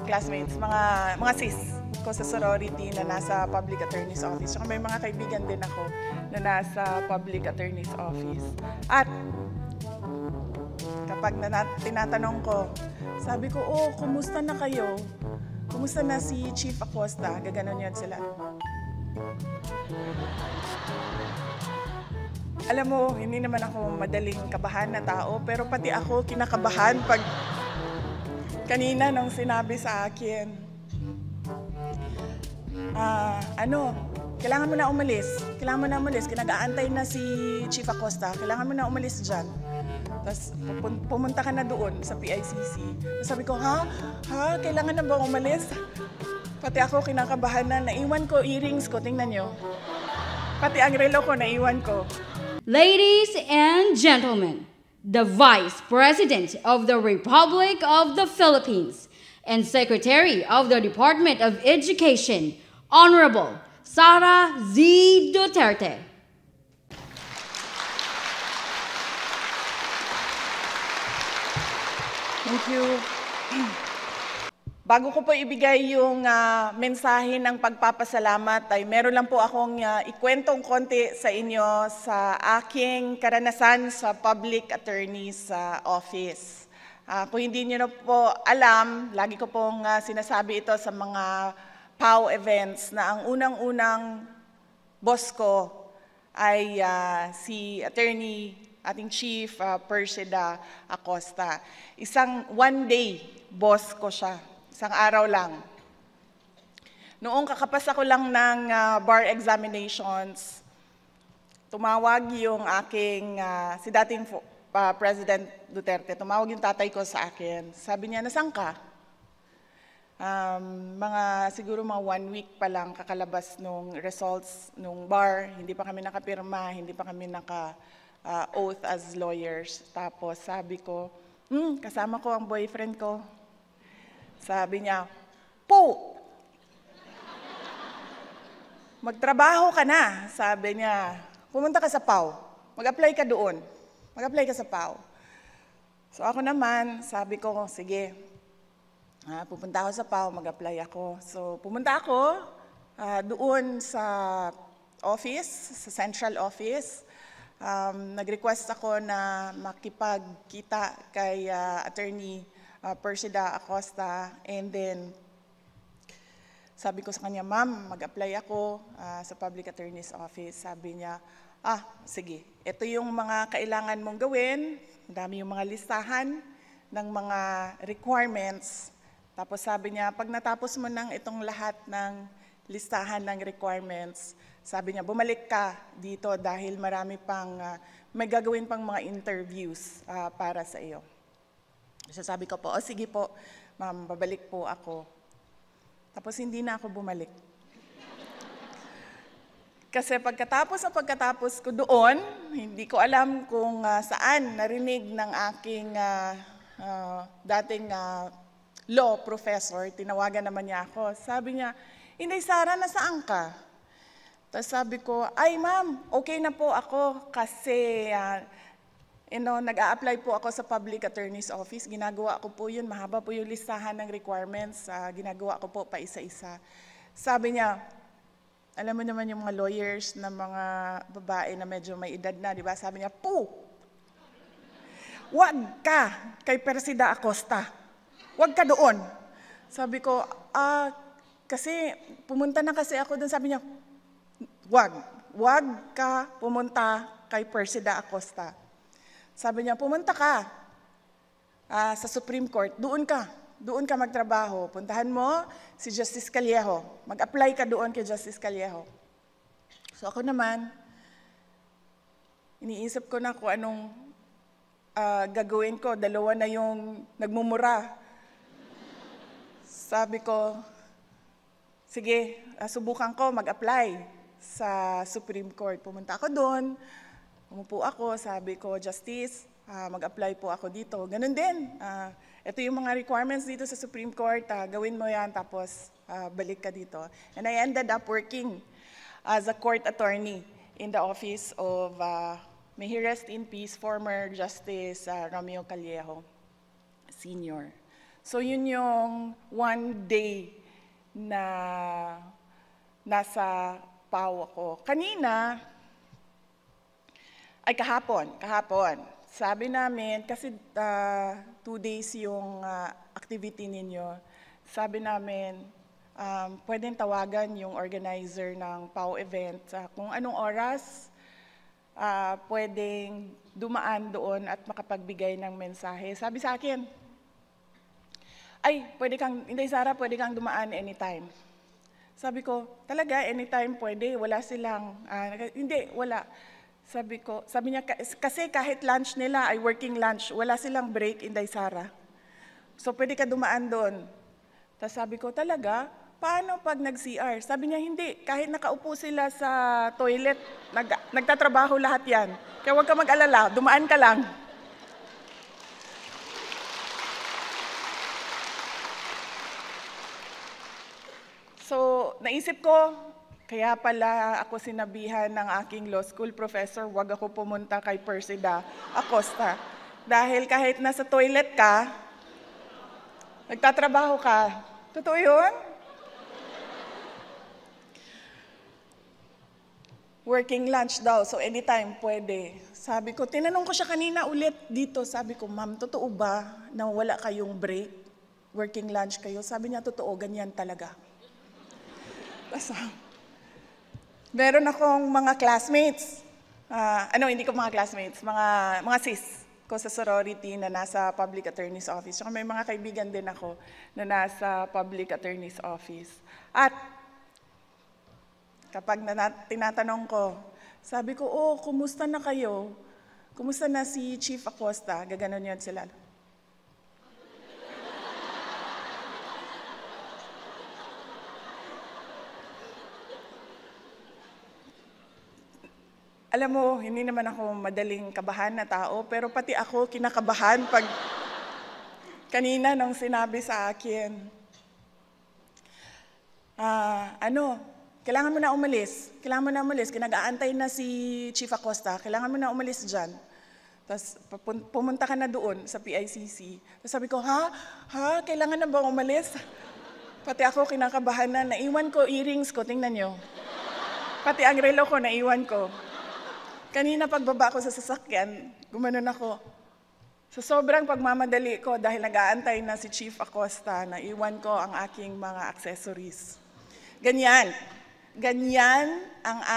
classmates, mga sis ko sa sorority na nasa public attorney's office. Saka may mga kaibigan din ako na nasa public attorney's office. At kapag tinatanong ko, sabi ko, oh, kumusta na kayo? Kumusta na si Chief Acosta? Gaganon yan sila. Alam mo, hindi naman ako madaling kabahan na tao, pero pati ako kinakabahan pag kanina nung sinabi sa akin, kailangan mo na umalis. Kailangan mo na umalis. Kinag-aantay na si Chief Acosta. Kailangan mo na umalis dyan. Tapos pumunta ka na doon sa PICC. Sabi ko, ha? Kailangan na ba umalis? Pati ako kinakabahan na. Naiwan ko earrings ko. Tingnan nyo. Pati ang relo ko, naiwan ko. Ladies and gentlemen, the Vice President of the Republic of the Philippines and Secretary of the Department of Education, Honorable Sara Z. Duterte. Thank you. Bago ko po ibigay yung mensahe ng pagpapasalamat, ay meron lang po akong ikwentong konti sa inyo sa aking karanasan sa Public Attorney's Office. Kung hindi niyo na po alam, lagi ko pong sinasabi ito sa mga PAW events na ang unang-unang boss ko ay si Attorney, ating Chief Persida Acosta. Isang one-day boss ko siya. Isang araw lang. Noong kakapasa ko lang ng bar examinations, tumawag yung aking, si dating President Duterte, tumawag yung tatay ko sa akin. Sabi niya, nasaan ka? Siguro mga 1 week pa lang kakalabas nung results nung bar, hindi pa kami nakapirma, hindi pa kami naka-oath as lawyers. Tapos sabi ko, kasama ko ang boyfriend ko. Sabi niya, po! Magtrabaho ka na, sabi niya. Pumunta ka sa PAW. Mag-apply ka doon. Mag-apply ka sa PAW. So ako naman, sabi ko, sige. Pupunta ako sa PAW, mag-apply ako. So pumunta ako doon sa office, sa central office. Nag-request ako na makipagkita kay Attorney Persida Acosta, and then sabi ko sa kanya, ma'am, mag-apply ako sa Public Attorney's Office. Sabi niya, sige, ito yung mga kailangan mong gawin, dami yung mga listahan ng mga requirements. Tapos sabi niya, pag natapos mo ng itong lahat ng listahan ng requirements, sabi niya, bumalik ka dito dahil marami pang, may gagawin pang mga interviews para sa iyo. So sabi ko po, sige po, ma'am, babalik po ako. Tapos hindi na ako bumalik. Kasi pagkatapos ko doon, hindi ko alam kung saan narinig ng aking dating law professor, tinawagan naman niya ako. Sabi niya, Inday Sara, nasaan ka? Tapos sabi ko, ay ma'am, okay na po ako kasi nag-a-apply po ako sa Public Attorney's Office. Ginagawa ko po yun. Mahaba po yung listahan ng requirements. Ginagawa ko po pa isa-isa. Sabi niya, alam mo naman yung mga lawyers na mga babae na medyo may edad na, di ba? Sabi niya, wag ka kay Persida Acosta. Wag ka doon. Sabi ko, kasi pumunta na kasi ako doon. Sabi niya, wag ka pumunta kay Persida Acosta. Sabi niya, pumunta ka sa Supreme Court, doon ka magtrabaho. Puntahan mo si Justice Callejo. Mag-apply ka doon kay Justice Callejo. So ako naman, iniisip ko na kung anong gagawin ko. Dalawa na yung nagmumura. Sabi ko, sige, subukan ko mag-apply sa Supreme Court. Pumunta ako doon. Umupo ako, sabi ko, Justice, mag-apply po ako dito. Ganun din. Ito yung mga requirements dito sa Supreme Court. Gawin mo yan, tapos balik ka dito. And I ended up working as a court attorney in the office of, may he rest in peace, former Justice Romeo Callejo, Sr. So yun yung one day na nasa PAW ako. Kanina, ay kahapon, sabi namin, kasi 2 days yung activity ninyo, sabi namin, pwedeng tawagan yung organizer ng PAW event kung anong oras pwedeng dumaan doon at makapagbigay ng mensahe. Sabi sa akin, ay, Inday Sara, pwede kang dumaan anytime. Sabi ko, talaga, anytime pwede, wala silang, hindi, wala. Sabi niya, kasi kahit lunch nila ay working lunch, wala silang break, Inday Sara. So pwede ka dumaan doon. Tapos sabi ko, talaga? Paano pag nag-CR? Sabi niya, hindi. Kahit nakaupo sila sa toilet, nagtatrabaho lahat yan. Kaya huwag ka mag-alala, dumaan ka lang. So, naisip ko, kaya pala ako sinabihan ng aking law school professor, wag ako pumunta kay Persida Acosta. Dahil kahit nasa toilet ka, nagtatrabaho ka. Totoo yun? Working lunch daw, so anytime pwede. Sabi ko, tinanong ko siya kanina ulit dito. Sabi ko, ma'am, totoo ba na wala kayong break? Working lunch kayo? Sabi niya, totoo, ganyan talaga. Tapos, meron akong mga classmates, hindi ko mga classmates, mga sis ko sa sorority na nasa public attorney's office. So may mga kaibigan din ako na nasa public attorney's office. At kapag tinatanong ko, sabi ko, kumusta na kayo? Kumusta na si Chief Acosta? Gaganon yun sila. Alam mo, hindi naman ako madaling kabahan na tao, pero pati ako kinakabahan pag kanina nung sinabi sa akin, kailangan mo na umalis, kinag-aantay na si Chief Acosta, kailangan mo na umalis dyan. Tapos pumunta ka na doon sa PICC. Tapos sabi ko, kailangan na ba umalis? Pati ako kinakabahan na, naiwan ko earrings ko, tingnan nyo. Pati ang relo ko, naiwan ko. Kanina pagbaba ko sa sasakyan, gumanon ako. Sa sobrang pagmamadali ko dahil nag-aantay na si Chief Acosta, naiwan ko ang aking mga accessories. Ganyan ang